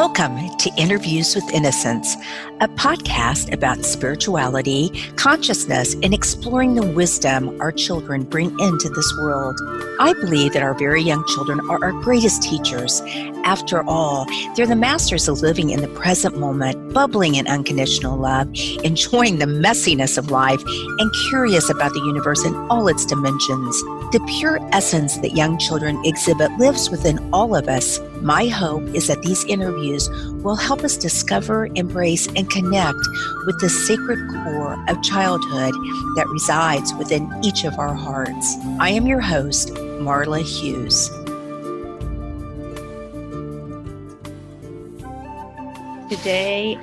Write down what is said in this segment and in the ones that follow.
Welcome to Interviews with Innocence, a podcast about spirituality, consciousness, and exploring the wisdom our children bring into this world. I believe that our very young children are our greatest teachers. After all, they're the masters of living in the present moment, bubbling in unconditional love, enjoying the messiness of life, and curious about the universe in all its dimensions. The pure essence that young children exhibit lives within all of us. My hope is that these interviews will help us discover, embrace, and connect with the sacred core of childhood that resides within each of our hearts. I am your host, Marla Hughes. Today,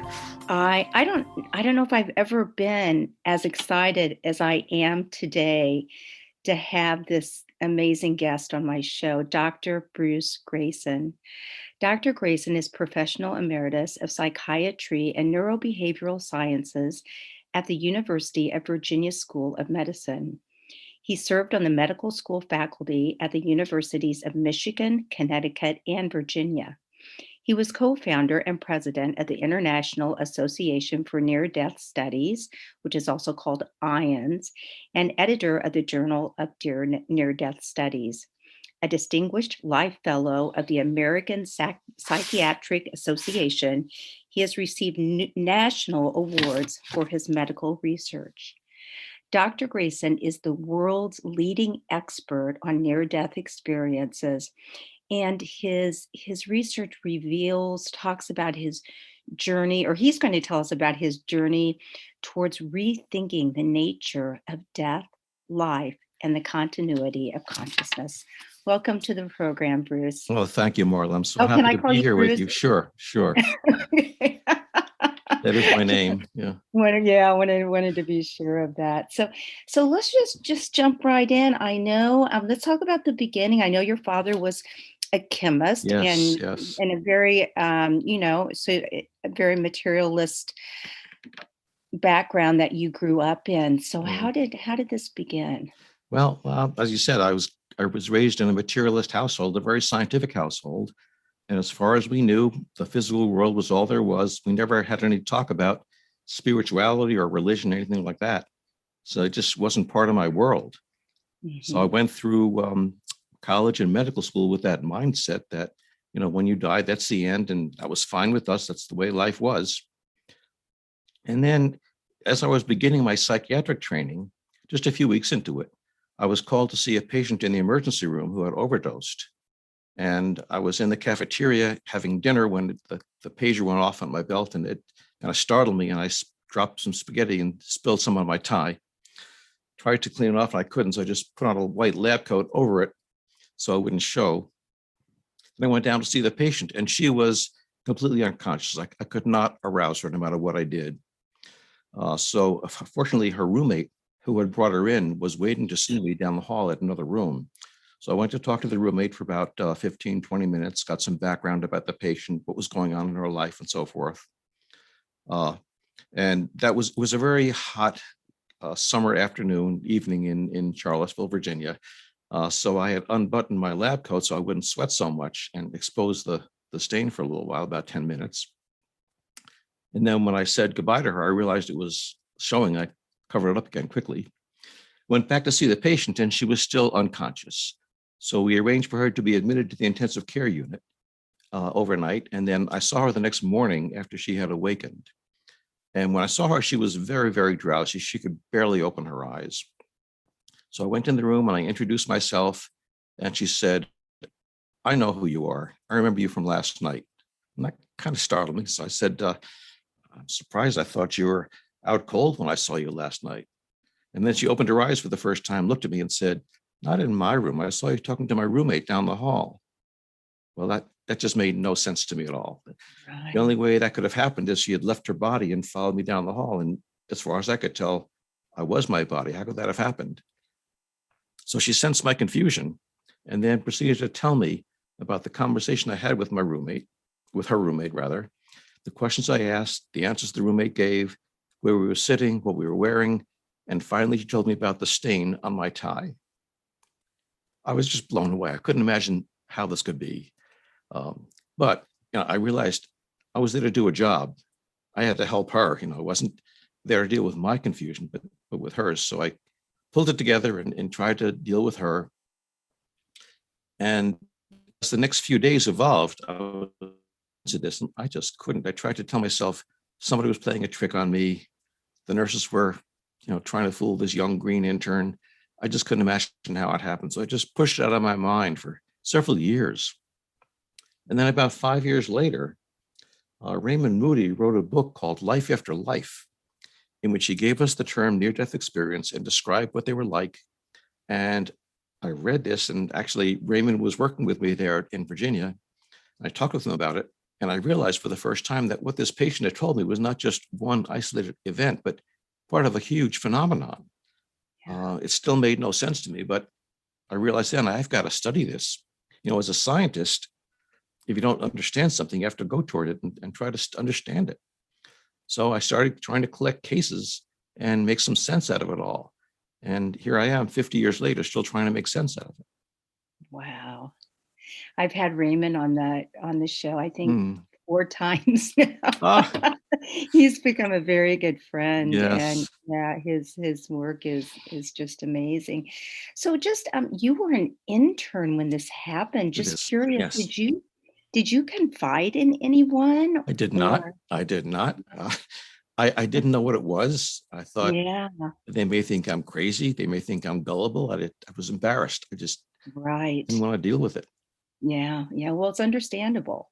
I don't know if I've ever been as excited as I am today to have this amazing guest on my show, Dr. Bruce Greyson. Dr. Greyson is Professional Emeritus of Psychiatry and Neurobehavioral Sciences at the University of Virginia School of Medicine. He served on the medical school faculty at the Universities of Michigan, Connecticut, and Virginia. He was co-founder and president of the International Association for Near-Death Studies, which is also called IONS, and editor of the Journal of Near-Death Studies. A distinguished life fellow of the American Psychiatric Association, he has received national awards for his medical research. Dr. Greyson is the world's leading expert on near-death experiences, and his research talks about his journey, or he's going to tell us about his journey towards rethinking the nature of death, life, and the continuity of consciousness. Welcome to the program, Bruce. Well, thank you, Marla. I'm so happy to be here with you. Sure. That is my name. Yeah. I wanted to be sure of that. So let's just jump right in. I know. Let's talk about the beginning. I know your father was a chemist, and a very, a very materialist background that you grew up in. So how did this begin? Well, as you said, I was raised in a materialist household, a very scientific household. And as far as we knew, the physical world was all there was. We never had any talk about spirituality or religion, anything like that. So it just wasn't part of my world. Mm-hmm. So I went through college and medical school with that mindset that, when you die, that's the end. And that was fine with us. That's the way life was. And then as I was beginning my psychiatric training, just a few weeks into it, I was called to see a patient in the emergency room who had overdosed. And I was in the cafeteria having dinner when the pager went off on my belt, and it kind of startled me, and I dropped some spaghetti and spilled some on my tie. Tried to clean it off, and I couldn't, so I just put on a white lab coat over it so it wouldn't show. And I went down to see the patient, and she was completely unconscious. I could not arouse her no matter what I did. So fortunately, her roommate, who had brought her in, was waiting to see me down the hall at another room. So I went to talk to the roommate for about 15, 20 minutes, got some background about the patient, what was going on in her life, and so forth. And that was a very hot summer evening in Charlottesville, Virginia. So I had unbuttoned my lab coat so I wouldn't sweat so much and expose the stain for a little while, about 10 minutes. And then when I said goodbye to her, I realized it was showing. I covered it up again quickly. Went back to see the patient, and she was still unconscious. So we arranged for her to be admitted to the intensive care unit overnight. And then I saw her the next morning after she had awakened. And when I saw her, she was very, very drowsy. She could barely open her eyes. So I went in the room and I introduced myself, and she said, "I know who you are. I remember you from last night." And that kind of startled me. So I said, "I'm surprised. I thought you were out cold when I saw you last night." And then she opened her eyes for the first time, looked at me and said, "Not in my room. I saw you talking to my roommate down the hall." Well, that just made no sense to me at all. Right. The only way that could have happened is she had left her body and followed me down the hall. And as far as I could tell, I was my body. How could that have happened? So she sensed my confusion and then proceeded to tell me about the conversation I had with her roommate, the questions I asked, the answers the roommate gave, where we were sitting, what we were wearing. And finally, she told me about the stain on my tie. I was just blown away. I couldn't imagine how this could be. But I realized I was there to do a job. I had to help her. I wasn't there to deal with my confusion, but with hers. So I pulled it together and tried to deal with her. And as the next few days evolved, I was into this, and I just couldn't. I tried to tell myself somebody was playing a trick on me. The nurses were, trying to fool this young green intern. I just couldn't imagine how it happened. So I just pushed it out of my mind for several years. And then about 5 years later, Raymond Moody wrote a book called Life After Life, in which he gave us the term near-death experience and described what they were like. And I read this, and actually Raymond was working with me there in Virginia. I talked with him about it, and I realized for the first time that what this patient had told me was not just one isolated event, but part of a huge phenomenon. It still made no sense to me, but I realized then I've got to study this. As a scientist, if you don't understand something, you have to go toward it and try to understand it. So I started trying to collect cases and make some sense out of it all. And here I am 50 years later, still trying to make sense out of it. Wow. I've had Raymond on the show, I think 4 times now. He's become a very good friend. Yes. And yeah, his work is just amazing. So just you were an intern when this happened. Just curious, Yes. did you confide in anyone? I did not. I did not. I didn't know what it was. I thought they may think I'm crazy. They may think I'm gullible. I was embarrassed. I just didn't want to deal with it. Yeah. Well, it's understandable.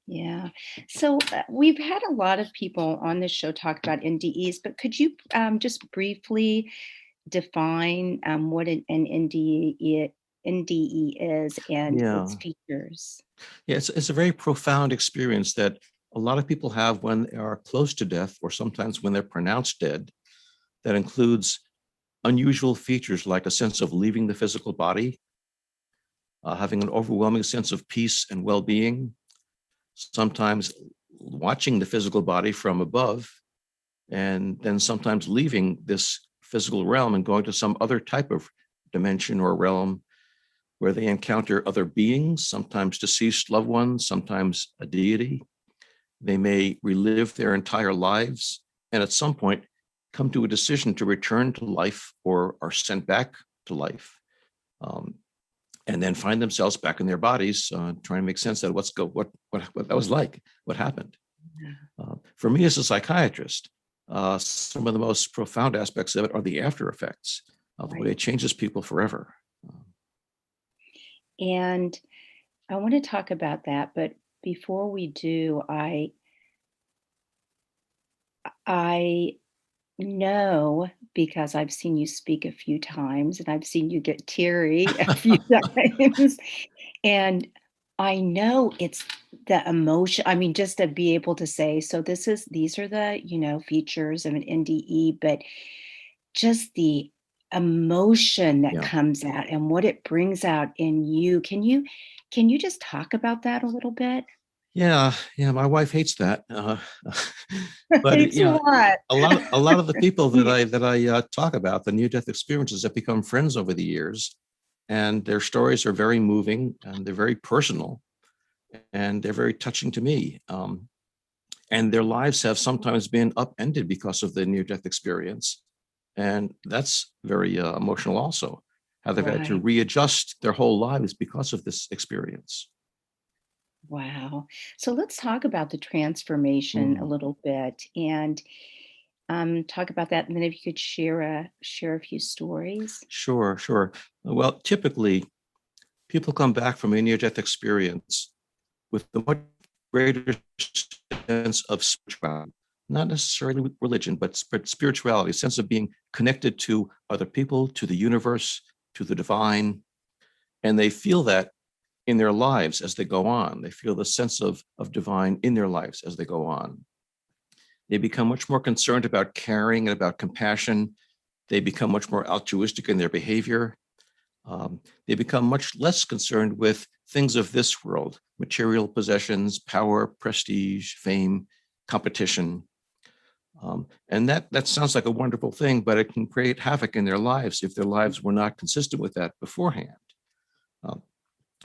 Yeah. So we've had a lot of people on this show talk about NDEs, but could you just briefly define what an NDE is and its features? Yeah, it's a very profound experience that a lot of people have when they are close to death, or sometimes when they're pronounced dead. That includes unusual features like a sense of leaving the physical body, having an overwhelming sense of peace and well-being, sometimes watching the physical body from above, and then sometimes leaving this physical realm and going to some other type of dimension or realm where they encounter other beings, sometimes deceased loved ones, sometimes a deity. They may relive their entire lives, and at some point come to a decision to return to life or are sent back to life, and then find themselves back in their bodies, trying to make sense of what that was like, what happened. For me as a psychiatrist, some of the most profound aspects of it are the after effects of the way it changes people forever. And I want to talk about that, but before we do, I know, because I've seen you speak a few times and I've seen you get teary a few times, and I know it's the emotion. I mean, just to be able to say, so these are the, features of an NDE, but just the emotion that comes out and what it brings out in you. Can you just talk about that a little bit? Yeah, my wife hates that. But Hates what? a lot of the people that I talk about, the near-death experiences, have become friends over the years, and their stories are very moving and they're very personal, and they're very touching to me. And their lives have sometimes been upended because of the near-death experience, and that's very emotional also. How they've had to readjust their whole lives because of this experience. Wow. So let's talk about the transformation a little bit and talk about that. And then if you could share a few stories. Sure. Well, typically, people come back from a near-death experience with a much greater sense of spirituality, not necessarily religion, but spirituality, a sense of being connected to other people, to the universe, to the divine. And they feel that in their lives as they go on. They feel the sense of divine in their lives as they go on. They become much more concerned about caring and about compassion. They become much more altruistic in their behavior. They become much less concerned with things of this world, material possessions, power, prestige, fame, competition. And that sounds like a wonderful thing, but it can create havoc in their lives if their lives were not consistent with that beforehand.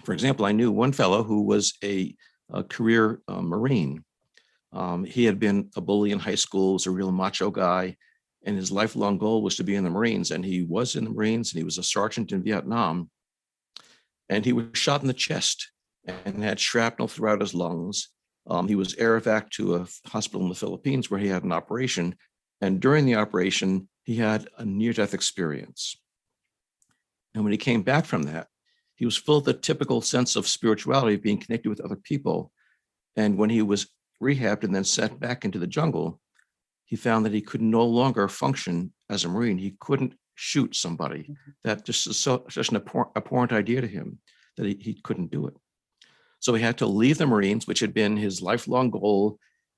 For example, I knew one fellow who was a career Marine, He had been a bully in high school, was a real macho guy, and his lifelong goal was to be in the Marines. And he was in the Marines, and he was a sergeant in Vietnam. And he was shot in the chest and had shrapnel throughout his lungs. He was air evac to a hospital in the Philippines where he had an operation. And during the operation, he had a near-death experience. And when he came back from that, he was full of the typical sense of spirituality, being connected with other people. And when he was rehabbed and then sent back into the jungle, he found that he could no longer function as a Marine. He couldn't shoot somebody. That just is such an abhorrent idea to him that he couldn't do it. So he had to leave the Marines, which had been his lifelong goal,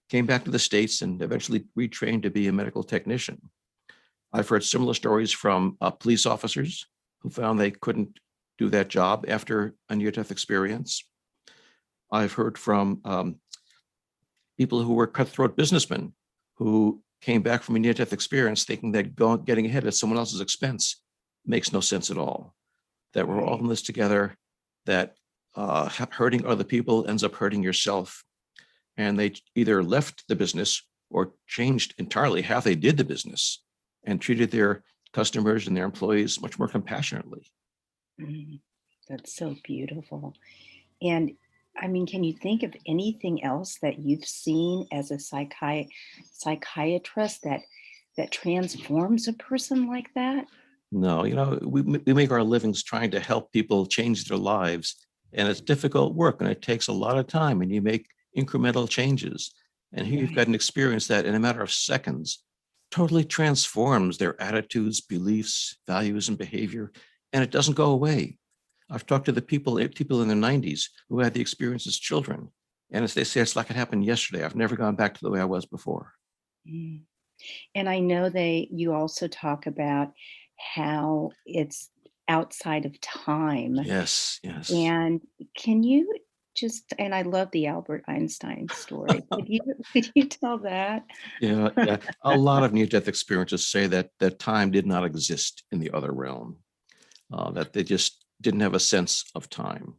came back to the States and eventually retrained to be a medical technician. I've heard similar stories from police officers who found they couldn't do that job after a near-death experience. I've heard from people who were cutthroat businessmen who came back from a near-death experience thinking that getting ahead at someone else's expense makes no sense at all. That we're all in this together, that hurting other people ends up hurting yourself. And they either left the business or changed entirely how they did the business and treated their customers and their employees much more compassionately. That's so beautiful. And I mean, can you think of anything else that you've seen as a psychiatrist that transforms a person like that? No, we make our livings trying to help people change their lives, and it's difficult work, and it takes a lot of time, and you make incremental changes. And here you've got an experience that in a matter of seconds totally transforms their attitudes, beliefs, values, and behavior, and it doesn't go away. I've talked to the people in their 90s who had the experience as children, and as they say, it's like it happened yesterday. I've never gone back to the way I was before. And I know you also talk about how it's outside of time. Yes. And can you and I love the Albert Einstein story. Could you tell that? Yeah. A lot of near-death experiences say that time did not exist in the other realm, that they just didn't have a sense of time,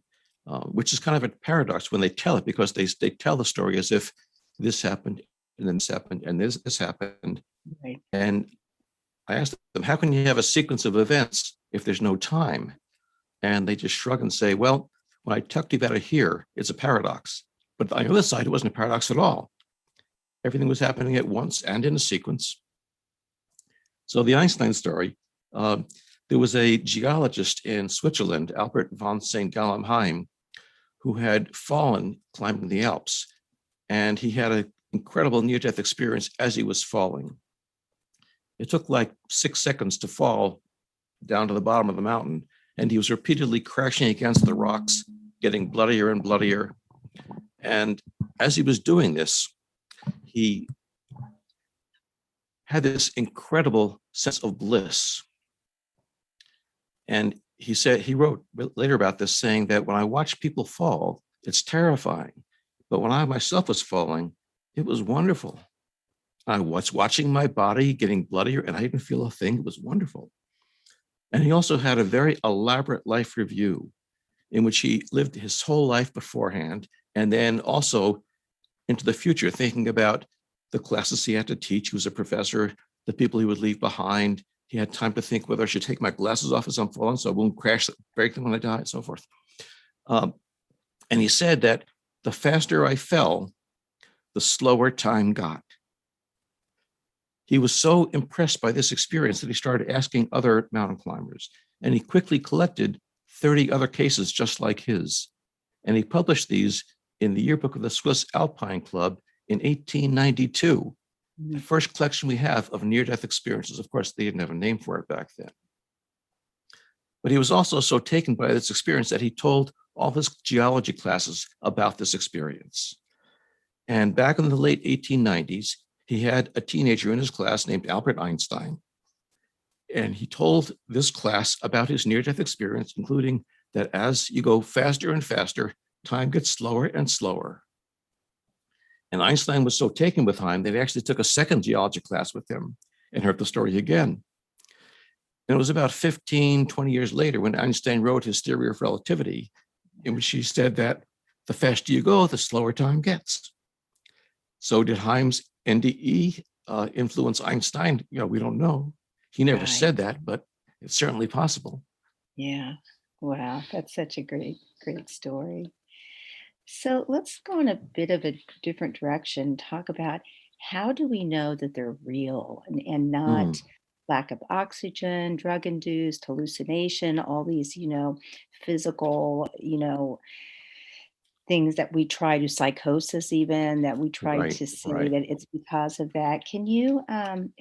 which is kind of a paradox when they tell it, because they tell the story as if this happened and then this happened and this happened. Right. And I asked them, how can you have a sequence of events if there's no time? And they just shrug and say, well, when I talked about it here, it's a paradox. But on the other side, it wasn't a paradox at all. Everything was happening at once and in a sequence. So the Einstein story, there was a geologist in Switzerland, Albert von St. Gallenheim, who had fallen climbing the Alps. And he had an incredible near-death experience as he was falling. It took like 6 seconds to fall down to the bottom of the mountain, and he was repeatedly crashing against the rocks, getting bloodier and bloodier. And as he was doing this, he had this incredible sense of bliss. And he wrote later about this, saying that when I watch people fall, it's terrifying. But when I myself was falling, it was wonderful. I was watching my body getting bloodier and I didn't feel a thing. It was wonderful. And he also had a very elaborate life review in which he lived his whole life beforehand and then also into the future, thinking about the classes he had to teach. He was a professor, the people he would leave behind. He had time to think whether I should take my glasses off as I'm falling so I won't break them when I die, and so forth. And he said that the faster I fell, the slower time got. He was so impressed by this experience that he started asking other mountain climbers, and he quickly collected 30 other cases just like his. And he published these in the yearbook of the Swiss Alpine Club in 1892, the first collection we have of near-death experiences. Of course, they didn't have a name for it back then. But he was also so taken by this experience that he told all his geology classes about this experience. And back in the late 1890s, he had a teenager in his class named Albert Einstein. And he told this class about his near-death experience, including that as you go faster and faster, time gets slower and slower. And Einstein was so taken with time that he actually took a second geology class with him and heard the story again. And it was about 15, 20 years later when Einstein wrote his theory of relativity, in which he said that the faster you go, the slower time gets. So did Heim's NDE influence Einstein? We don't know. He never Right. said that, but it's certainly possible. Yeah. Wow. That's such a great, great story. So let's go in a bit of a different direction, talk about how do we know that they're real and Hmm, not lack of oxygen, drug induced hallucination, all these, physical, things that we try to psychosis, even that we try right, to say right. that it's because of that. Can you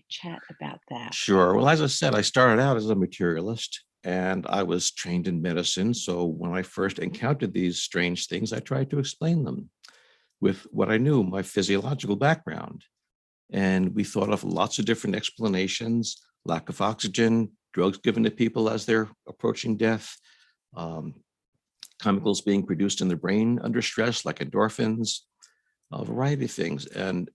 chat about that? Sure. Well, as I said, I started out as a materialist and I was trained in medicine. So when I first encountered these strange things, I tried to explain them with what I knew, my physiological background. And we thought of lots of different explanations: lack of oxygen, drugs given to people as they're approaching death, um, chemicals being produced in the brain under stress, like endorphins, a variety of things. And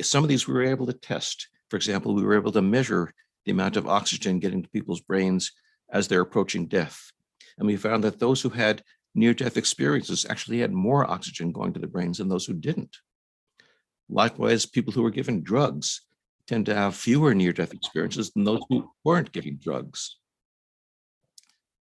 some of these we were able to test. For example, we were able to measure the amount of oxygen getting to people's brains as they're approaching death. And we found that those who had near-death experiences actually had more oxygen going to the brains than those who didn't. Likewise, people who were given drugs tend to have fewer near-death experiences than those who weren't given drugs.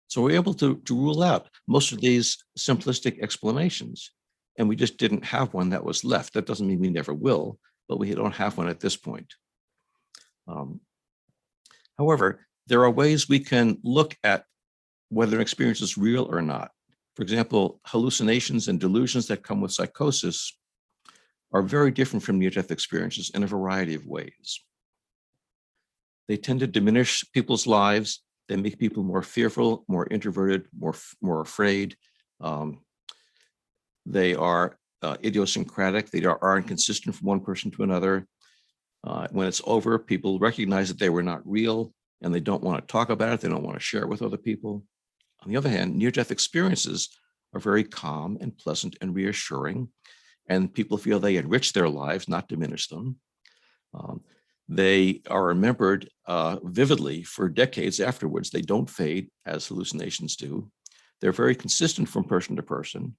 So we're able to rule out most of these simplistic explanations. And we just didn't have one that was left. That doesn't mean we never will, but we don't have one at this point. Um, However, there are ways we can look at whether an experience is real or not. For example, hallucinations and delusions that come with psychosis are very different from near-death experiences in a variety of ways. They tend to diminish people's lives. They make people more fearful, more introverted, more afraid. Um, they are idiosyncratic. They are inconsistent from one person to another. When it's over, people recognize that they were not real and they don't want to talk about it. They don't want to share it with other people. On the other hand, near-death experiences are very calm and pleasant and reassuring, and people feel they enrich their lives, not diminish them. Um, they are remembered vividly for decades afterwards. They don't fade as hallucinations do. They're very consistent from person to person.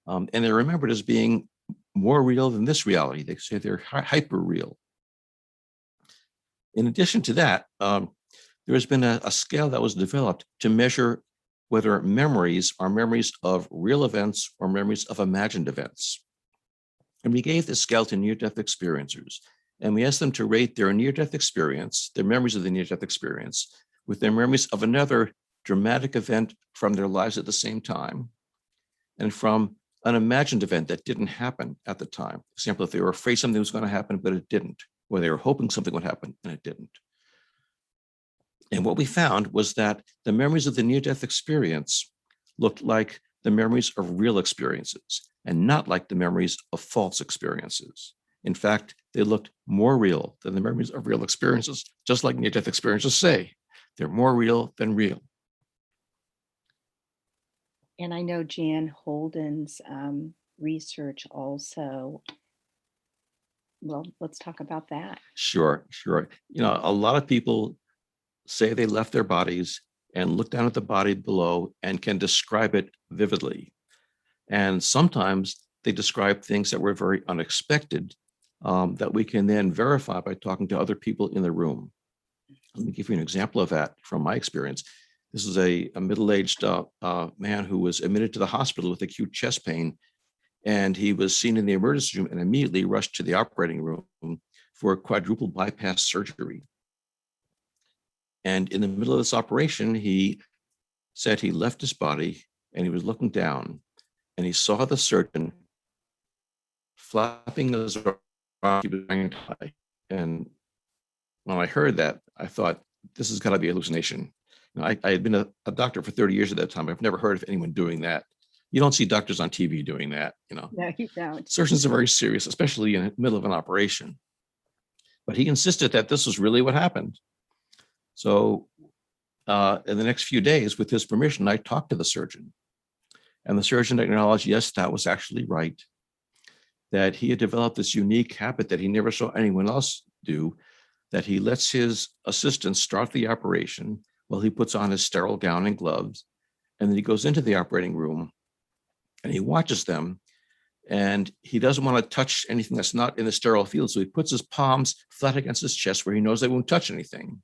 And they're remembered as being more real than this reality. They say they're hyper real. In addition to that, there has been a scale that was developed to measure whether memories are memories of real events or memories of imagined events. And we gave this scale to near-death experiencers. And we asked them to rate their near-death experience, their memories of the near-death experience, with their memories of another dramatic event from their lives at the same time, and from an imagined event that didn't happen at the time. For example, if they were afraid something was going to happen, but it didn't, or they were hoping something would happen and it didn't. And what we found was that the memories of the near-death experience looked like the memories of real experiences and not like the memories of false experiences. In fact, they looked more real than the memories of real experiences, just like near-death experiences say. They're more real than real. And I know Jan Holden's research also. Well, let's talk about that. Sure, sure. A lot of people say they left their bodies and look down at the body below and can describe it vividly. And sometimes they describe things that were very unexpected, that we can then verify by talking to other people in the room. Let me give you an example of that from my experience. This is a middle-aged man who was admitted to the hospital with acute chest pain, and he was seen in the emergency room and immediately rushed to the operating room for quadruple bypass surgery. And in the middle of this operation, he said he left his body and he was looking down and he saw the surgeon flapping his arm. He was trying to die. And when I heard that, I thought, this has got to be a hallucination. I had been a doctor for 30 years at that time. I've never heard of anyone doing that. You don't see doctors on TV doing that. No, you don't. Surgeons are very serious, especially in the middle of an operation. But he insisted that this was really what happened. So in the next few days, with his permission, I talked to the surgeon. And the surgeon acknowledged, yes, that was actually right, that he had developed this unique habit that he never saw anyone else do, that he lets his assistants start the operation while he puts on his sterile gown and gloves. And then he goes into the operating room and he watches them. And he doesn't want to touch anything that's not in the sterile field. So he puts his palms flat against his chest where he knows they won't touch anything.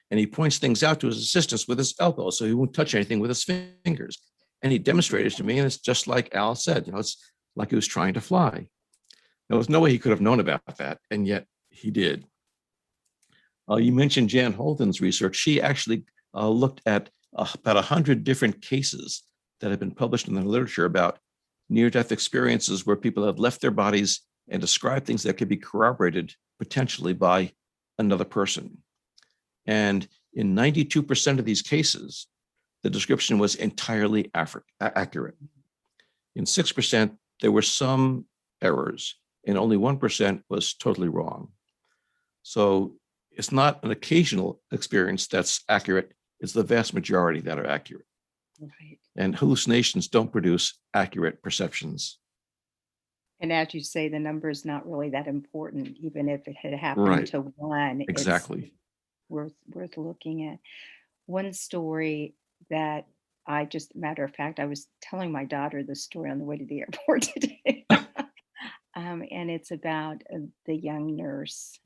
And he points things out to his assistants with his elbow so he won't touch anything with his fingers. And he demonstrated to me, and it's just like Al said, it's like he was trying to fly. There was no way he could have known about that, and yet he did. You mentioned Jan Holden's research. She actually looked at about 100 different cases that have been published in the literature about near-death experiences where people have left their bodies and described things that could be corroborated potentially by another person. And in 92% of these cases, the description was entirely accurate. In 6%, there were some errors, and only 1% was totally wrong. So it's not an occasional experience that's accurate, it's the vast majority that are accurate. Right. And hallucinations don't produce accurate perceptions. And as you say, the number is not really that important, even if it had happened Right. to one. Exactly. It's worth looking at. One story that matter of fact, I was telling my daughter this story on the way to the airport today. And it's about the young nurse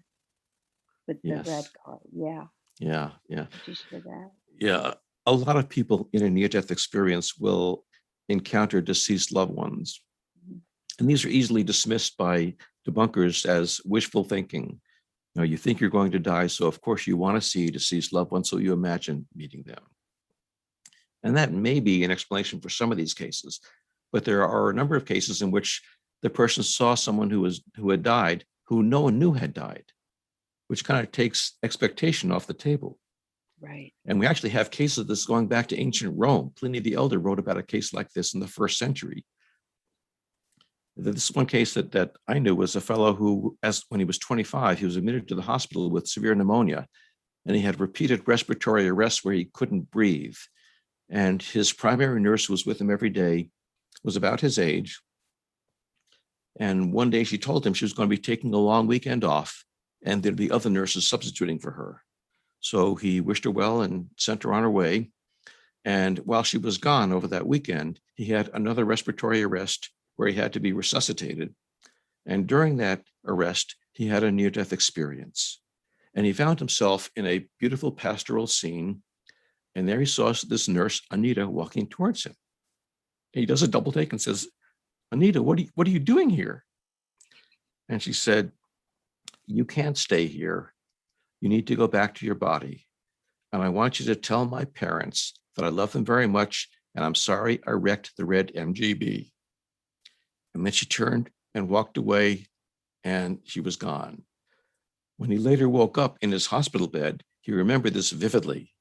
with the red car. Yeah. Yeah. Did you share that? Yeah. A lot of people in a near-death experience will encounter deceased loved ones. Mm-hmm. And these are easily dismissed by debunkers as wishful thinking. You think you're going to die, so of course you want to see deceased loved ones, so you imagine meeting them. And that may be an explanation for some of these cases, but there are a number of cases in which the person saw someone who had died, who no one knew had died, which kind of takes expectation off the table. Right. And we actually have cases of this going back to ancient Rome. Pliny the Elder wrote about a case like this in the 1st century. This one case that I knew was a fellow who, when he was 25, he was admitted to the hospital with severe pneumonia, and he had repeated respiratory arrests where he couldn't breathe. And his primary nurse was with him every day, was about his age. And one day she told him she was going to be taking a long weekend off, and there'd be other nurses substituting for her. So he wished her well and sent her on her way. And while she was gone over that weekend, he had another respiratory arrest where he had to be resuscitated. And during that arrest, he had a near-death experience. And he found himself in a beautiful pastoral scene. And there he saw this nurse, Anita, walking towards him. And he does a double take and says, "Anita, what are you doing here?" And she said, "You can't stay here. You need to go back to your body. And I want you to tell my parents that I love them very much, and I'm sorry I wrecked the red MGB." And then she turned and walked away, and she was gone. When he later woke up in his hospital bed, he remembered this vividly.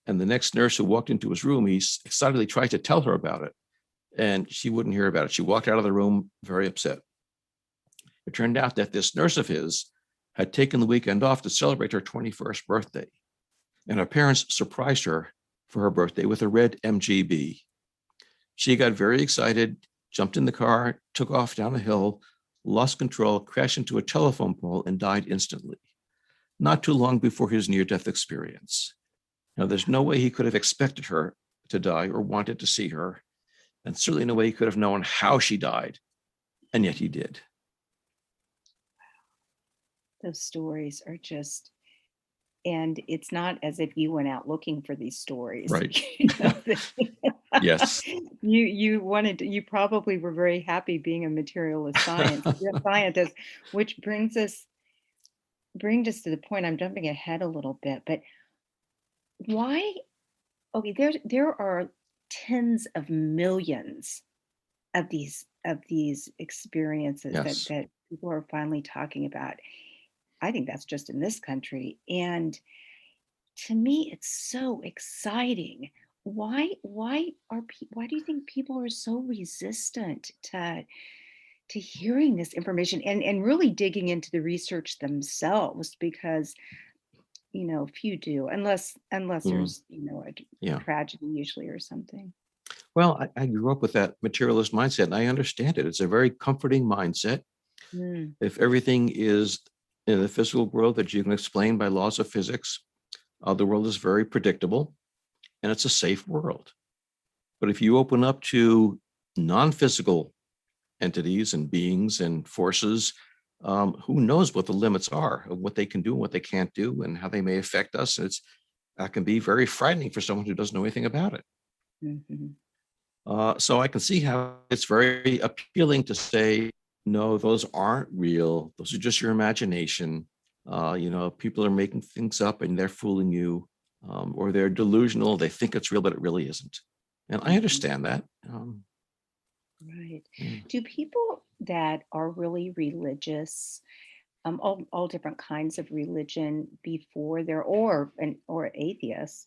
And the next nurse who walked into his room, he excitedly tried to tell her about it, and she wouldn't hear about it. She walked out of the room very upset. It turned out that this nurse of his had taken the weekend off to celebrate her 21st birthday. And her parents surprised her for her birthday with a red MGB. She got very excited, jumped in the car, took off down a hill, lost control, crashed into a telephone pole, and died instantly, not too long before his near-death experience. Now, there's no way he could have expected her to die or wanted to see her, and certainly no way he could have known how she died, and yet he did. Those stories are just, and it's not as if you went out looking for these stories. Right. Yes. You probably were very happy being a materialist scientist, which brings us to the point. I'm jumping ahead a little bit, but why? Okay, there are tens of millions of these experiences that people are finally talking about. I think that's just in this country. And to me, it's so exciting. Why do you think people are so resistant to hearing this information and really digging into the research themselves? Because, few do, unless there's, a tragedy usually or something. Well, I grew up with that materialist mindset, and I understand it. It's a very comforting mindset. If everything is in the physical world that you can explain by laws of physics, the world is very predictable, and it's a safe world. But if you open up to non-physical entities and beings and forces. Who knows what the limits are of what they can do and what they can't do and how they may affect us. That can be very frightening for someone who doesn't know anything about it. Mhm. So I can see how it's very appealing to say, no, those aren't real. Those are just your imagination. People are making things up and they're fooling you, or they're delusional. They think it's real, but it really isn't. And I Mhm. understand that. Right. Yeah. Do people that are really religious, all different kinds of religion before they're or atheists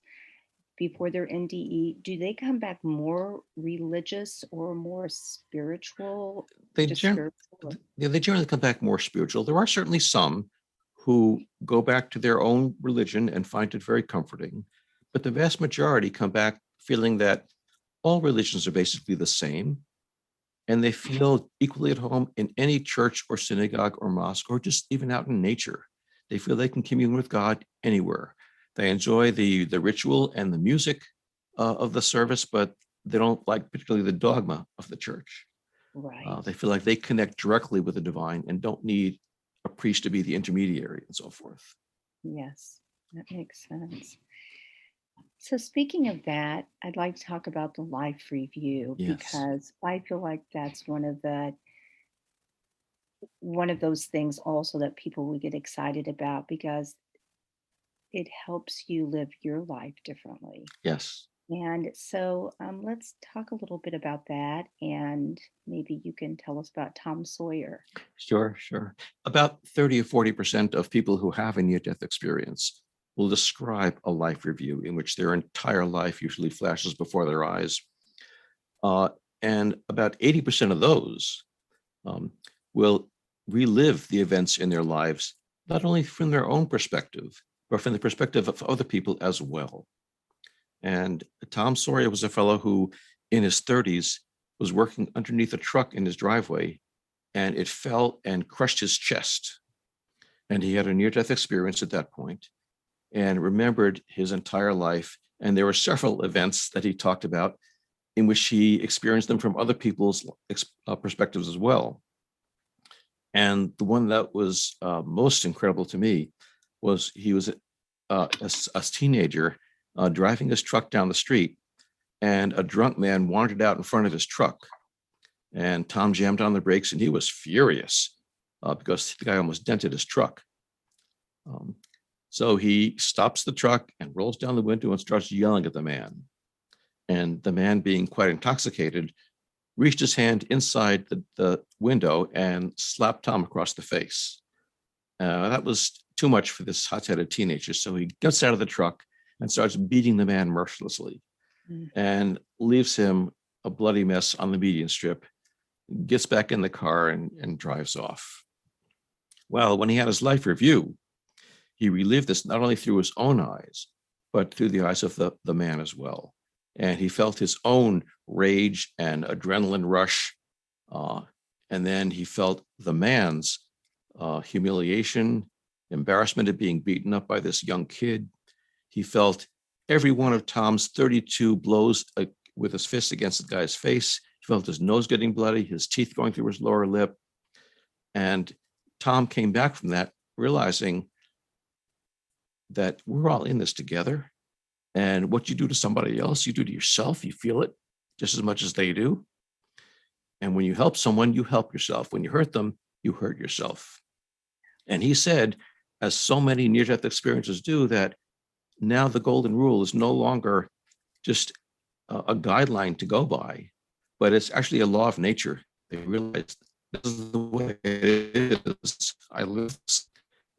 before their NDE, do they come back more religious or more spiritual? They, Just gen- spiritual. they generally come back more spiritual. There are certainly some who go back to their own religion and find it very comforting, but the vast majority come back feeling that all religions are basically the same, and they feel equally at home in any church or synagogue or mosque or just even out in nature. They feel they can commune with God anywhere. They enjoy the ritual and the music of the service, but they don't like particularly the dogma of the church. Right. They feel like they connect directly with the divine and don't need a priest to be the intermediary and so forth. Yes, that makes sense. So, speaking of that, I'd like to talk about the life review Yes. because I feel like that's one of those things also that people would get excited about because it helps you live your life differently. Yes. And so, let's talk a little bit about that, and maybe you can tell us about Tom Sawyer. Sure, sure. About 30 or 40% of people who have a near-death experience will describe a life review in which their entire life usually flashes before their eyes. Uh, and about 80% of those um, will relive the events in their lives, not only from their own perspective, but from the perspective of other people as well. And Tom Sawyer was a fellow who, in his 30s, was working underneath a truck in his driveway, and it fell and crushed his chest. And he had a near-death experience at that point and remembered his entire life. And there were several events that he talked about in which he experienced them from other people's perspectives as well. And the one that was most incredible to me was he was a teenager driving his truck down the street, and a drunk man wandered out in front of his truck. And Tom jammed on the brakes, and he was furious because the guy almost dented his truck. Um, so he stops the truck and rolls down the window and starts yelling at the man. And the man, being quite intoxicated, reached his hand inside the window and slapped Tom across the face. That was too much for this hot-headed teenager. So he gets out of the truck and starts beating the man mercilessly Mm. and leaves him a bloody mess on the median strip, gets back in the car and drives off. Well, when he had his life review, he relived this not only through his own eyes, but through the eyes of the man as well. And he felt his own rage and adrenaline rush. Uh, and then he felt the man's humiliation, embarrassment of being beaten up by this young kid. He felt every one of Tom's 32 blows with his fist against the guy's face. He felt his nose getting bloody, his teeth going through his lower lip. And Tom came back from that realizing that we're all in this together. And what you do to somebody else, you do to yourself. You feel it just as much as they do. And when you help someone, you help yourself. When you hurt them, you hurt yourself. And he said, as so many near-death experiences do, that now the golden rule is no longer just a guideline to go by, but it's actually a law of nature. They realize this is the way it is. I live this,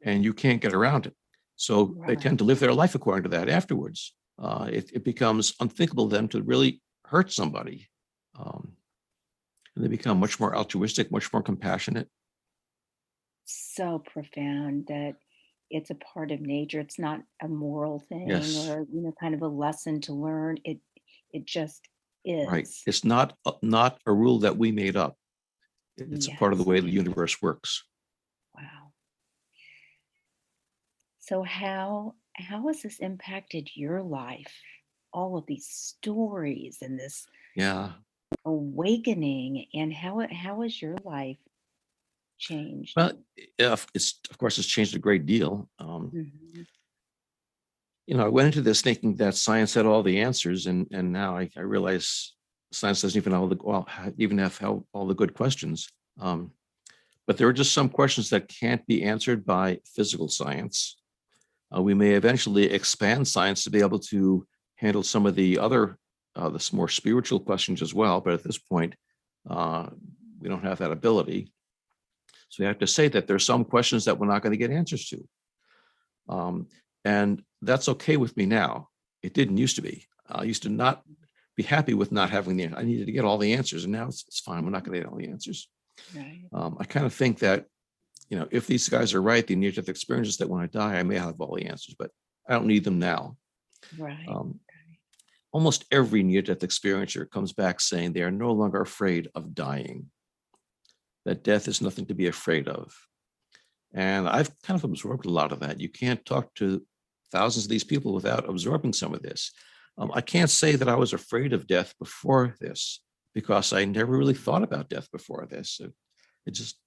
and you can't get around it. So they Right. tend to live their life according to that afterwards. It becomes unthinkable then to really hurt somebody. Um, and they become much more altruistic, much more compassionate. So profound that it's a part of nature. It's not a moral thing Yes, or, kind of a lesson to learn. It just right. is. It's not a rule that we made up. It's a part of the Yes. way the universe works. Wow. So how has this impacted your life? All of these stories and this Yeah. awakening, and how has your life changed? Well, it's of course it's changed a great deal. Mhm. I went into this thinking that science had all the answers, and now I realize science doesn't even have all the good questions. But there are just some questions that can't be answered by physical science. We may eventually expand science to be able to handle some of the other, the more spiritual questions as well. But at this point, we don't have that ability. So we have to say that there's some questions that we're not going to get answers to. And that's okay with me now. It didn't used to be. I used to not be happy with not having the, I needed to get all the answers, and now it's fine. We're not going to get all the answers. Right. I kind of think that, if these guys are right, the near-death experiences, that when I die, I may have all the answers, but I don't need them now. Right. Almost every near-death experiencer comes back saying they are no longer afraid of dying, that death is nothing to be afraid of. And I've kind of absorbed a lot of that. You can't talk to thousands of these people without absorbing some of this. I can't say that I was afraid of death before this, because I never really thought about death before this. It just,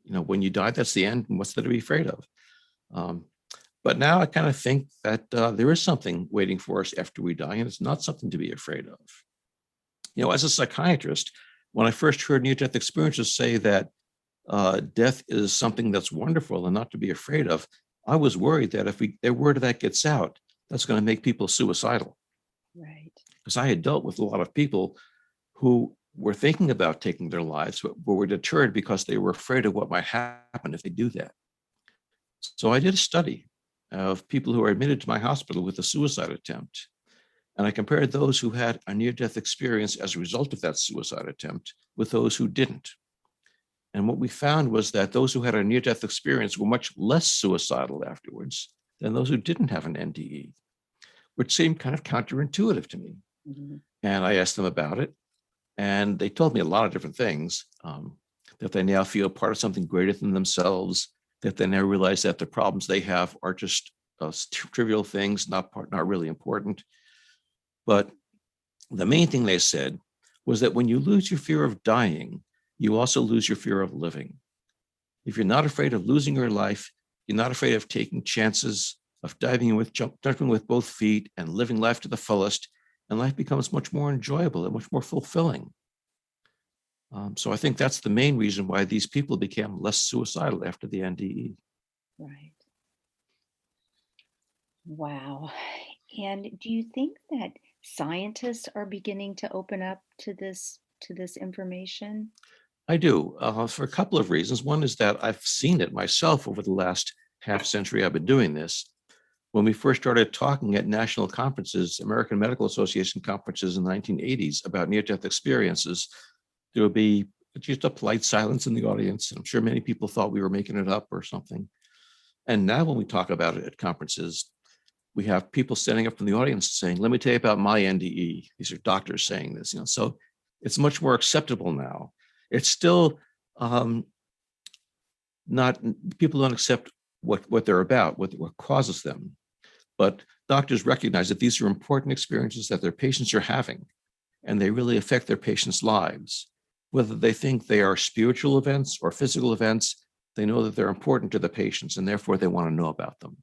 when you die, that's the end. And what's there to be afraid of? But now I kind of think that there is something waiting for us after we die, and it's not something to be afraid of. As a psychiatrist, when I first heard near-death experiencers say that death is something that's wonderful and not to be afraid of, I was worried that if their word of that gets out, that's going to make people suicidal. Right. Because I had dealt with a lot of people who were thinking about taking their lives, but were deterred because they were afraid of what might happen if they do that. So I did a study of people who were admitted to my hospital with a suicide attempt. And I compared those who had a near-death experience as a result of that suicide attempt with those who didn't. And what we found was that those who had a near-death experience were much less suicidal afterwards than those who didn't have an NDE, which seemed kind of counterintuitive to me. Mhm. And I asked them about it, and they told me a lot of different things, that they now feel part of something greater than themselves, that they now realize that the problems they have are just trivial things, not really important. But the main thing they said was that when you lose your fear of dying, you also lose your fear of living. If you're not afraid of losing your life, you're not afraid of taking chances, of jumping with both feet and living life to the fullest, and life becomes much more enjoyable and much more fulfilling. So I think that's the main reason why these people became less suicidal after the NDE. Right. Wow. And do you think that scientists are beginning to open up to this information? I do, for a couple of reasons. One is that I've seen it myself over the last half century I've been doing this. When we first started talking at national conferences, American Medical Association conferences in the 1980s about near-death experiences, there would be just a polite silence in the audience. I'm sure many people thought we were making it up or something. And now when we talk about it at conferences, we have people standing up from the audience saying, let me tell you about my NDE. These are doctors saying this, so it's much more acceptable now. It's still not, people don't accept what they're about, what causes them. But doctors recognize that these are important experiences that their patients are having, and they really affect their patients' lives. Whether they think they are spiritual events or physical events, they know that they're important to the patients, and therefore they want to know about them.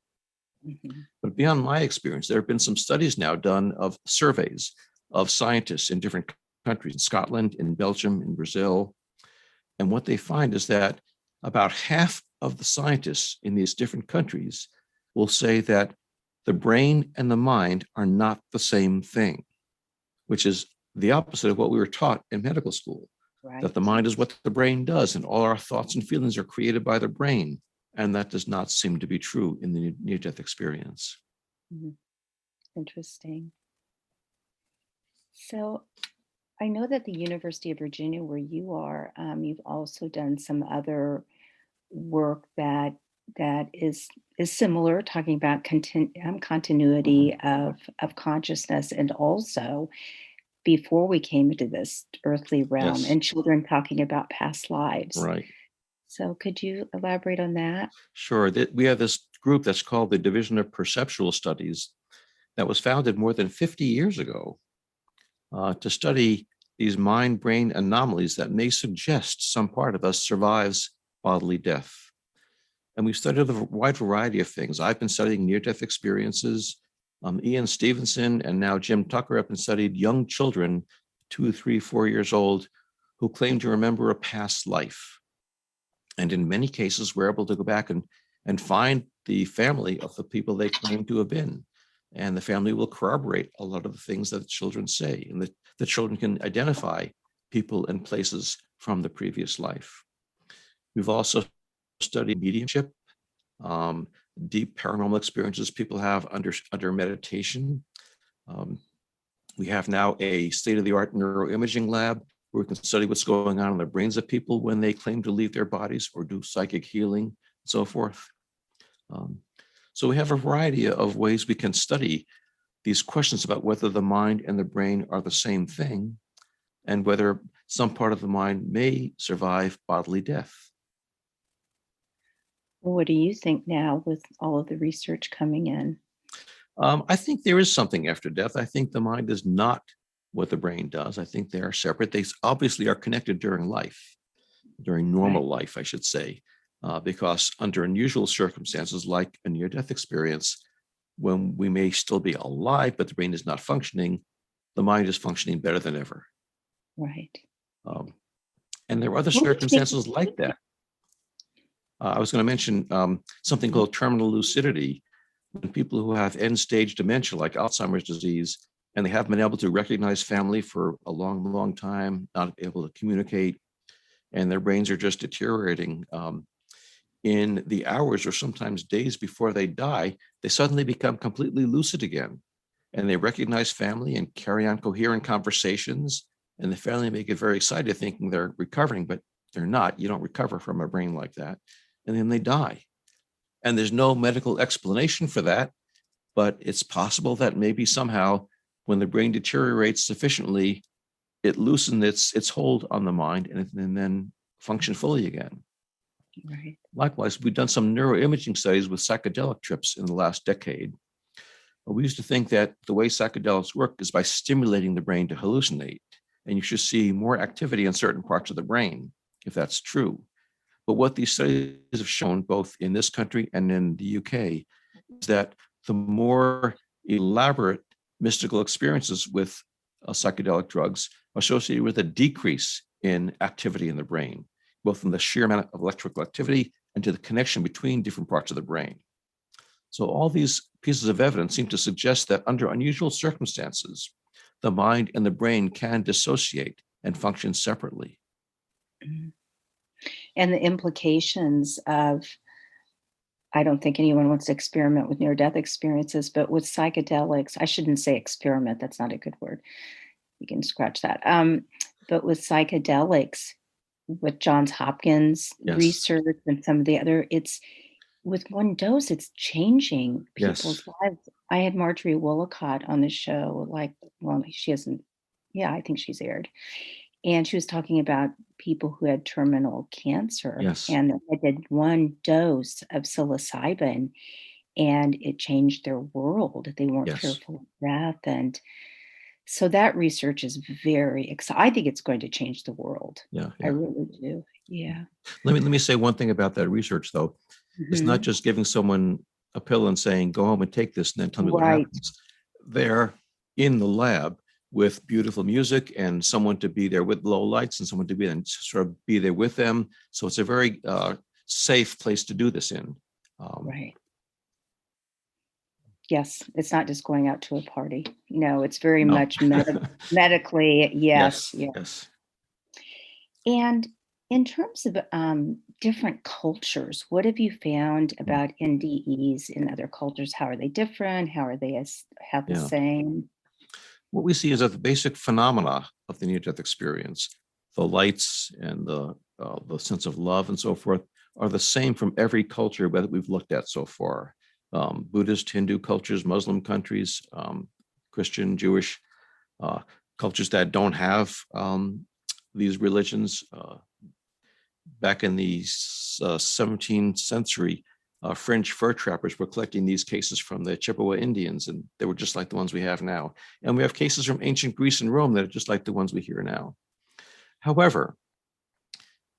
Mhm. But beyond my experience, there have been some studies now done of surveys of scientists in different countries, in Scotland, in Belgium, in Brazil. And what they find is that about half of the scientists in these different countries will say that the brain and the mind are not the same thing, which is the opposite of what we were taught in medical school, that the Right. mind is what the brain does, and all our thoughts and feelings are created by the brain. And that does not seem to be true in the near-death experience. Mhm. Interesting. So I know that the University of Virginia, where you are, you've also done some other work that is similar, talking about continuity of consciousness, and also before we came into this earthly realm, Yes, and children talking about past lives. right. So could you elaborate on that? Sure. We have this group that's called the Division of Perceptual Studies that was founded more than 50 years ago to study these mind-brain anomalies that may suggest some part of us survives bodily death. And we've studied a wide variety of things. I've been studying near-death experiences. Ian Stevenson and now Jim Tucker have been studied young children, 2, 3, 4 years old, who claim to remember a past life. And in many cases, we're able to go back and find the family of the people they claim to have been. And the family will corroborate a lot of the things that the children say, and the children can identify people and places from the previous life. We've also studied mediumship, deep paranormal experiences people have under meditation. We have now a state-of-the-art neuroimaging lab where we can study what's going on in the brains of people when they claim to leave their bodies or do psychic healing, and so forth. So we have a variety of ways we can study these questions about whether the mind and the brain are the same thing and whether some part of the mind may survive bodily death. What do you think now with all of the research coming in? I think there is something after death. I think the mind is not what the brain does. I think they are separate. They obviously are connected during life, during normal life, I should say, because under unusual circumstances like a near-death experience, when we may still be alive, but the brain is not functioning, the mind is functioning better than ever. Right. And there are other circumstances like that. I was going to mention something called terminal lucidity. When people who have end-stage dementia, like Alzheimer's disease, and they haven't been able to recognize family for a long, long time, not able to communicate, and their brains are just deteriorating. In the hours or sometimes days before they die, they suddenly become completely lucid again. And they recognize family and carry on coherent conversations. And the family may get very excited thinking they're recovering, but they're not. You don't recover from a brain like that. And then they die. And there's no medical explanation for that, but it's possible that maybe somehow when the brain deteriorates sufficiently, it loosens its hold on the mind and then function fully again. Right. Likewise, we've done some neuroimaging studies with psychedelic trips in the last decade. We used to think that the way psychedelics work is by stimulating the brain to hallucinate, and you should see more activity in certain parts of the brain, if that's true. But what these studies have shown, both in this country and in the UK, is that the more elaborate mystical experiences with psychedelic drugs are associated with a decrease in activity in the brain, both from the sheer amount of electrical activity and to the connection between different parts of the brain. So all these pieces of evidence seem to suggest that under unusual circumstances, the mind and the brain can dissociate and function separately. Mm-hmm. And the implications of, I don't think anyone wants to experiment with near-death experiences, but with psychedelics, I shouldn't say experiment, that's not a good word. You can scratch that. But with psychedelics, with Johns Hopkins research and some of the other, it's with one dose, it's changing people's lives. I had Marjorie Wollicott on the show, she hasn't, I think she's aired. And she was talking about people who had terminal cancer, and they did one dose of psilocybin, and it changed their world. They weren't fearful of death, and so that research is very exciting. I think it's going to change the world. I really do. Yeah. Let me say one thing about that research, though. Mm-hmm. It's not just giving someone a pill and saying, "Go home and take this," and then tell me what happens. They're in the lab with beautiful music and someone to be there with low lights and someone to be and sort of be there with them. So it's a very safe place to do this in. Right. Yes, it's not just going out to a party. No, it's very much medically. Yes. And in terms of different cultures, what have you found about NDEs in other cultures? How are they different? How are they the same? What we see is that the basic phenomena of the near-death experience, the lights and the sense of love and so forth, are the same from every culture that we've looked at so far. Buddhist, Hindu cultures, Muslim countries, Christian, Jewish cultures that don't have these religions. Back in the 17th century, French fur trappers were collecting these cases from the Chippewa Indians, and they were just like the ones we have now. And we have cases from ancient Greece and Rome that are just like the ones we hear now. However,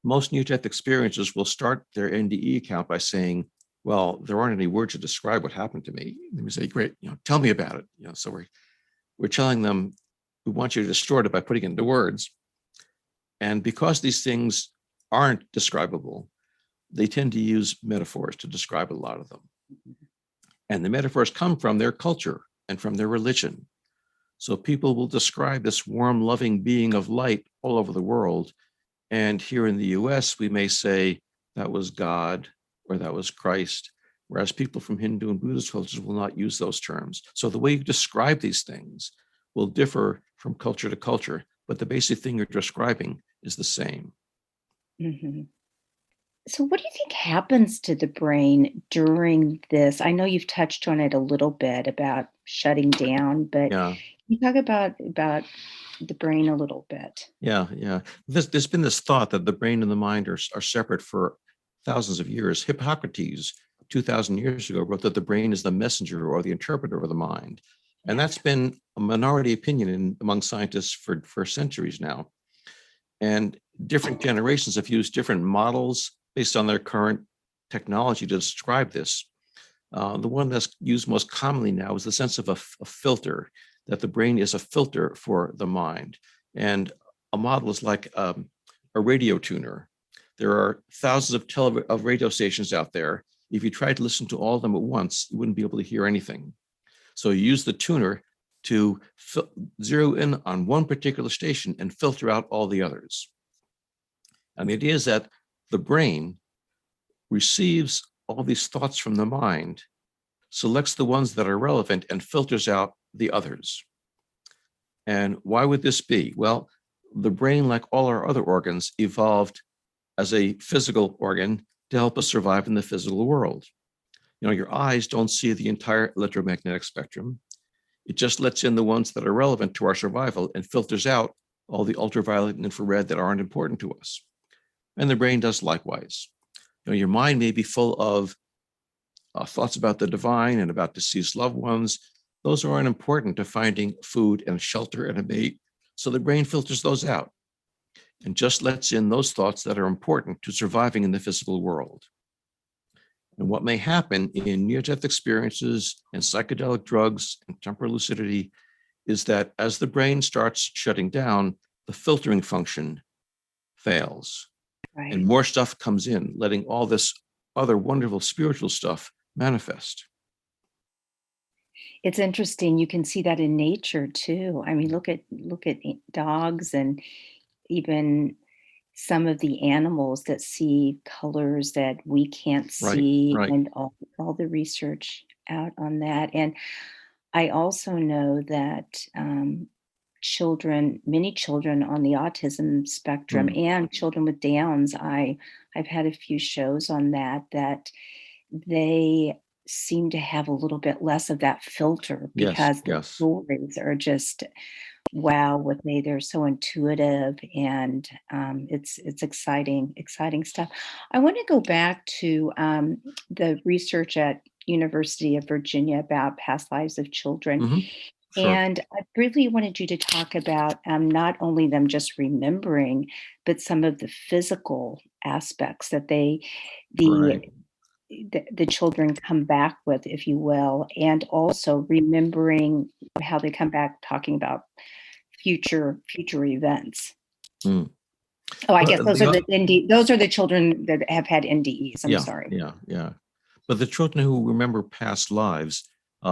most near-death experiencers will start their NDE account by saying, well, there aren't any words to describe what happened to me. And we say, great, tell me about it. So we're telling them, we want you to distort it by putting it into words. And because these things aren't describable, they tend to use metaphors to describe a lot of them. And the metaphors come from their culture and from their religion. So people will describe this warm, loving being of light all over the world. And here in the US, we may say that was God or that was Christ, whereas people from Hindu and Buddhist cultures will not use those terms. So the way you describe these things will differ from culture to culture, but the basic thing you're describing is the same. Mm-hmm. So what do you think happens to the brain during this? I know you've touched on it a little bit about shutting down, but Yeah. you talk about the brain a little bit. Yeah. There's been this thought that the brain and the mind are separate for thousands of years. Hippocrates, 2,000 years ago, wrote that the brain is the messenger or the interpreter of the mind. And that's been a minority opinion among scientists for centuries now. And different generations have used different models based on their current technology to describe this. The one that's used most commonly now is the sense of a filter, that the brain is a filter for the mind. And a model is like a radio tuner. There are thousands of radio stations out there. If you tried to listen to all of them at once, you wouldn't be able to hear anything. So you use the tuner to zero in on one particular station and filter out all the others. And the idea is that the brain receives all these thoughts from the mind, selects the ones that are relevant, and filters out the others. And why would this be? Well, the brain, like all our other organs, evolved as a physical organ to help us survive in the physical world. Your eyes don't see the entire electromagnetic spectrum. It just lets in the ones that are relevant to our survival and filters out all the ultraviolet and infrared that aren't important to us. And the brain does likewise. Your mind may be full of thoughts about the divine and about deceased loved ones. Those aren't important to finding food and shelter and a mate. So the brain filters those out and just lets in those thoughts that are important to surviving in the physical world. And what may happen in near-death experiences and psychedelic drugs and temporal lucidity is that as the brain starts shutting down, the filtering function fails. Right. And more stuff comes in, letting all this other wonderful spiritual stuff manifest. It's interesting. You can see that in nature too. I mean, look at dogs and even some of the animals that see colors that we can't see, right. And all the research out on that. And I also know that many children on the autism spectrum and children with Downs, I've had a few shows on that they seem to have a little bit less of that filter because the stories are just wow, they're so intuitive, and it's exciting stuff. I want to go back to the research at University of Virginia about past lives of children. Mm-hmm. Sure. And I really wanted you to talk about not only them just remembering, but some of the physical aspects that the children come back with, if you will, and also remembering how they come back talking about future events. Oh, I guess those are the children that have had NDEs. I'm sorry. Yeah. But the children who remember past lives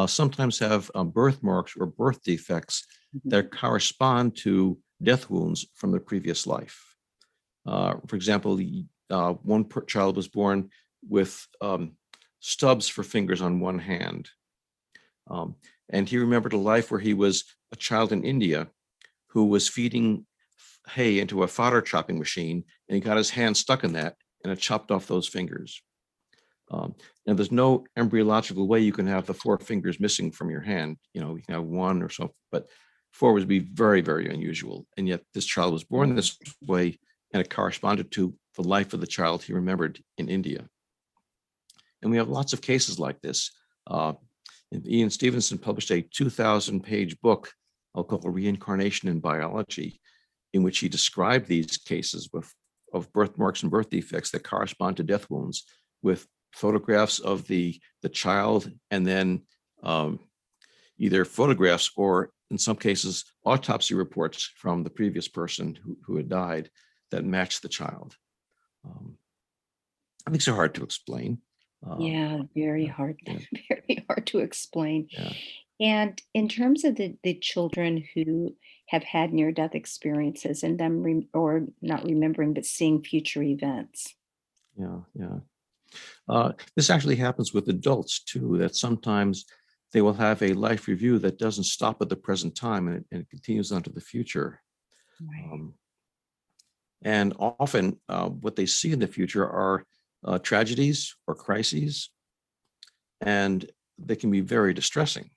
sometimes have birthmarks or birth defects that correspond to death wounds from the previous life. For example, one child was born with stubs for fingers on one hand. And he remembered a life where he was a child in India who was feeding hay into a fodder chopping machine, and he got his hand stuck in that, and it chopped off those fingers. And there's no embryological way you can have the 4 fingers missing from your hand. You can have 1 or so, but 4 would be very, very unusual. And yet this child was born this way, and it corresponded to the life of the child he remembered in India. And we have lots of cases like this. Ian Stevenson published a 2,000-page book called Reincarnation in Biology, in which he described these cases of birthmarks and birth defects that correspond to death wounds, with photographs of the child, and then either photographs or, in some cases, autopsy reports from the previous person who had died that matched the child. These are hard to explain. Yeah, very hard, yeah. very hard to explain. Yeah. And in terms of the children who have had near-death experiences and them or not remembering, but seeing future events. This actually happens with adults too, that sometimes they will have a life review that doesn't stop at the present time, and it continues on to the future. Right. And often what they see in the future are tragedies or crises, and they can be very distressing.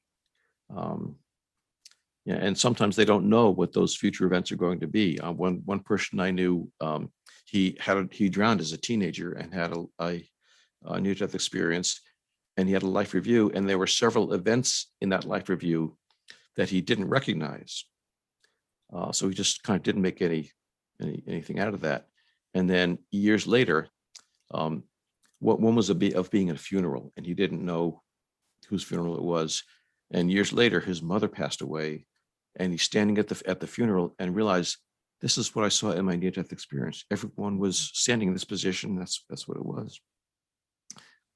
And sometimes they don't know what those future events are going to be. One person I knew, he drowned as a teenager and had a near-death experience, and he had a life review, and there were several events in that life review that he didn't recognize. So he just kind of didn't make anything out of that. And then years later, one was of being at a funeral, and he didn't know whose funeral it was. And years later, his mother passed away, and he's standing at the funeral and realized, this is what I saw in my near-death experience. Everyone was standing in this position. That's what it was.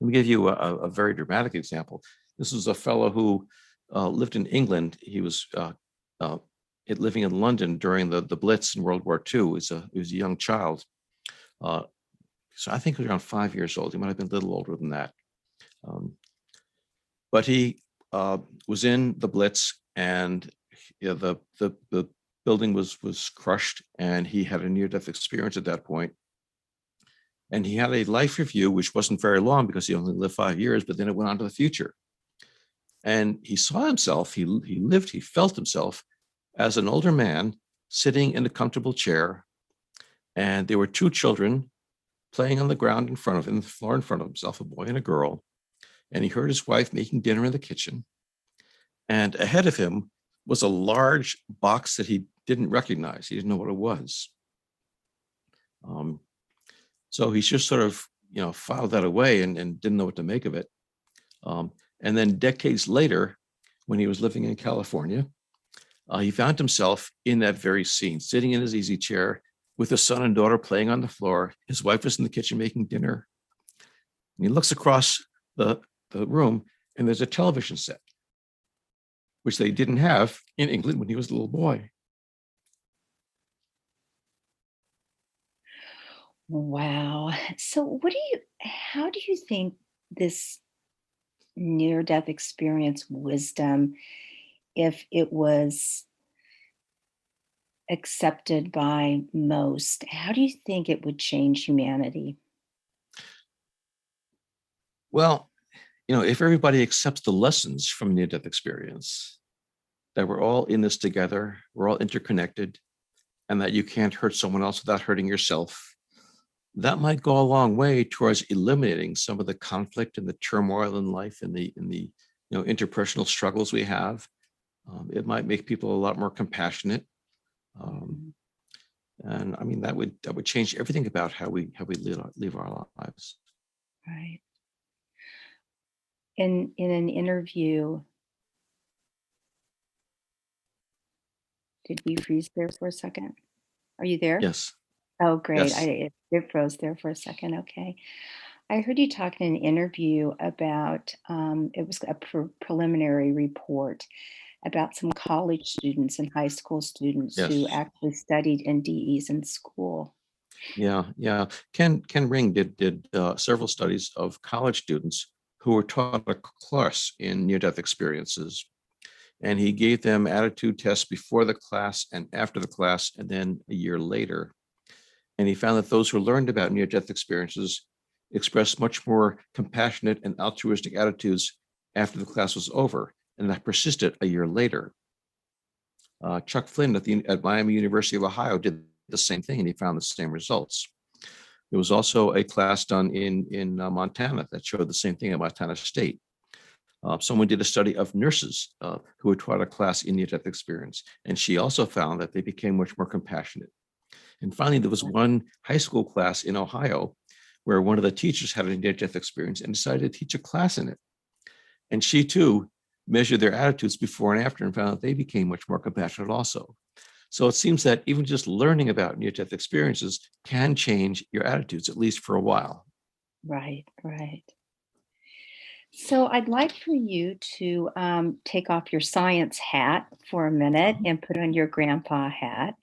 Let me give you a very dramatic example. This was a fellow who lived in England. He was living in London during the Blitz in World War II. He was a young child. So I think he was around 5 years old. He might have been a little older than that. But he was in the Blitz, and the building was crushed, and he had a near-death experience at that point. And he had a life review, which wasn't very long because he only lived 5 years, but then it went on to the future. And he saw himself, he felt himself as an older man sitting in a comfortable chair. And there were two children playing on the ground in front of him, the floor in front of himself, a boy and a girl. And he heard his wife making dinner in the kitchen. And ahead of him was a large box that he didn't recognize. He didn't know what it was. So he just sort of, filed that away and didn't know what to make of it. And then decades later, when he was living in California, he found himself in that very scene, sitting in his easy chair with his son and daughter playing on the floor. His wife was in the kitchen making dinner. And he looks across the room, and there's a television set, which they didn't have in England when he was a little boy. Wow. So how do you think this near-death experience wisdom, if it was accepted by most, how do you think it would change humanity? Well, if everybody accepts the lessons from near-death experience, that we're all in this together, we're all interconnected, and that you can't hurt someone else without hurting yourself, that might go a long way towards eliminating some of the conflict and the turmoil in life and the interpersonal struggles we have. It might make people a lot more compassionate, and I mean that would change everything about how we live our lives. Right. In an interview, did we freeze there for a second? Are you there? Yes. Oh, great. Yes. It froze there for a second. Okay. I heard you talk in an interview about, it was a preliminary report about some college students and high school students who Yes. actually studied NDEs in school. Yeah. Ken Ring did several studies of college students who were taught a course in near-death experiences. And he gave them attitude tests before the class and after the class, and then a year later. And he found that those who learned about near-death experiences expressed much more compassionate and altruistic attitudes after the class was over, and that persisted a year later. Chuck Flynn at Miami University of Ohio did the same thing, and he found the same results. There was also a class done in Montana that showed the same thing at Montana State. Someone did a study of nurses who were taught a class in near-death experience, and she also found that they became much more compassionate. And finally, there was one high school class in Ohio where one of the teachers had a near-death experience and decided to teach a class in it. And she too measured their attitudes before and after and found that they became much more compassionate also. So it seems that even just learning about near-death experiences can change your attitudes, at least for a while. Right, right. So I'd like for you to take off your science hat for a minute and put on your grandpa hat.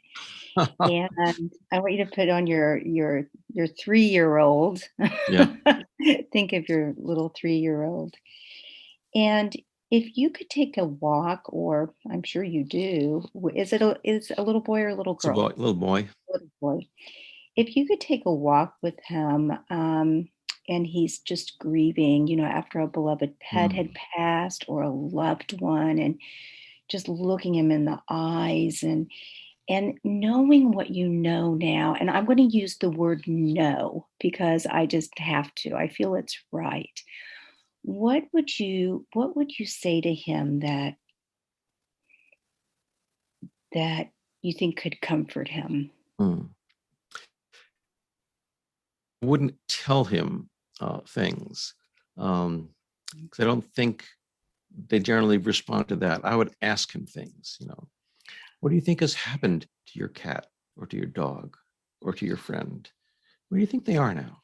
And I want you to put on your 3-year-old. Yeah. Think of your little 3-year-old. And if you could take a walk, or I'm sure you do, is a little boy or a little It's a girl? boy, little boy. Little boy. If you could take a walk with him, and he's just grieving, after a beloved pet had passed or a loved one, and just looking him in the eyes and knowing what you know now. And I'm going to use the word know because I just have to. I feel it's right. What would you say to him that you think could comfort him? I wouldn't tell him things because I don't think they generally respond to that. I would ask him things, what do you think has happened to your cat or to your dog or to your friend? Where do you think they are now?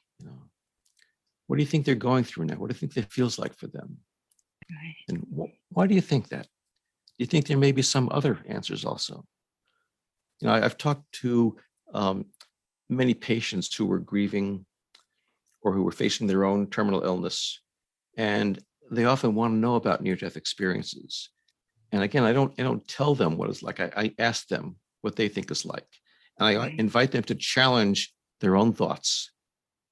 What do you think they're going through now? What do you think that feels like for them? Right. And why do you think that? Do you think there may be some other answers also? I've talked to many patients who were grieving or who were facing their own terminal illness, and they often want to know about near-death experiences. And again, I don't tell them what it's like. I ask them what they think it's like. And I invite them to challenge their own thoughts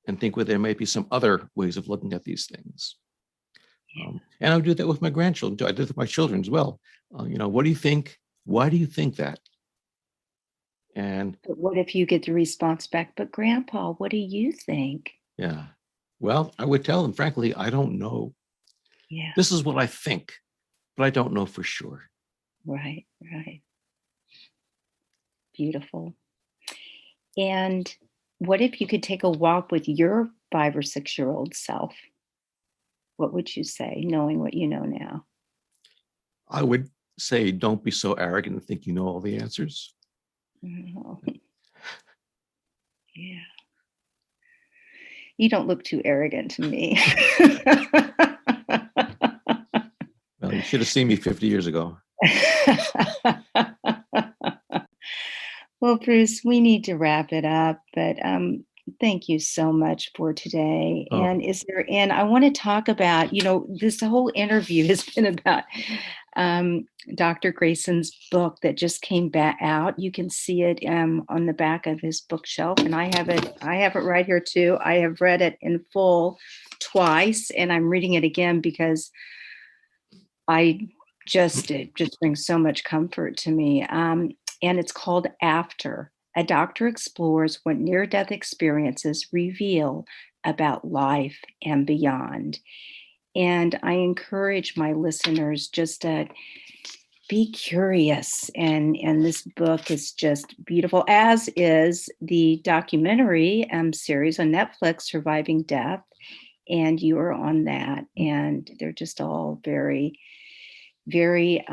and think whether there may be some other ways of looking at these things. And I would do that with my grandchildren. I did it with my children as well. What do you think? Why do you think that? And but what if you get the response back, but Grandpa, what do you think? Yeah. Well, I would tell them, frankly, I don't know. Yeah. This is what I think, but I don't know for sure. Right, right. Beautiful. And what if you could take a walk with your 5 or 6-year-old self? What would you say, knowing what you know now? I would say, don't be so arrogant and think you know all the answers. Oh. Yeah. You don't look too arrogant to me. Well, you should have seen me 50 years ago. Well, Bruce, we need to wrap it up, but thank you so much for today. Oh. And I want to talk about, this whole interview has been about Dr. Greyson's book that just came back out. You can see it on the back of his bookshelf, and I have it right here too. I have read it in full twice, and I'm reading it again because it just brings so much comfort to me. And it's called After. A doctor explores what near-death experiences reveal about life and beyond. And I encourage my listeners just to be curious. And this book is just beautiful, as is the documentary series on Netflix, Surviving Death. And you are on that. And they're just all very, very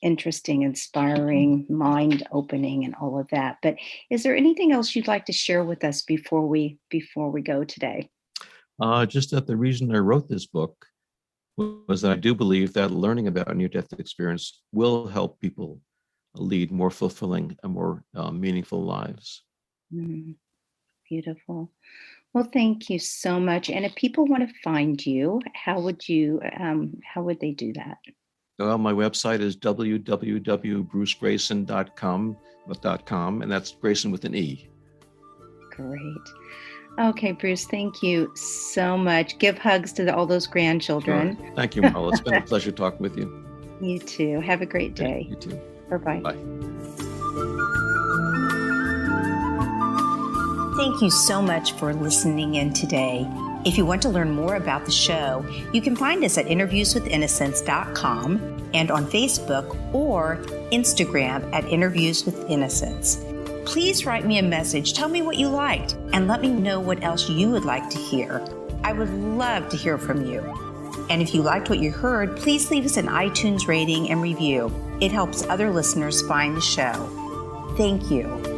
interesting, inspiring, mind-opening, and all of that. But is there anything else you'd like to share with us before we go today? Just that the reason I wrote this book was that I do believe that learning about near-death experience will help people lead more fulfilling and more meaningful lives. Beautiful. Well, thank you so much. And if people want to find you, how would they do that? Well, my website is www.brucegreyson.com, and that's Greyson with an E. Great. Okay, Bruce, thank you so much. Give hugs to all those grandchildren. Sure. Thank you, Marla. It's been a pleasure talking with you. You too. Have a great day. You too. Bye-bye. Bye. Thank you so much for listening in today. If you want to learn more about the show, you can find us at interviewswithinnocence.com and on Facebook or Instagram at Interviews with Innocence. Please write me a message, tell me what you liked, and let me know what else you would like to hear. I would love to hear from you. And if you liked what you heard, please leave us an iTunes rating and review. It helps other listeners find the show. Thank you.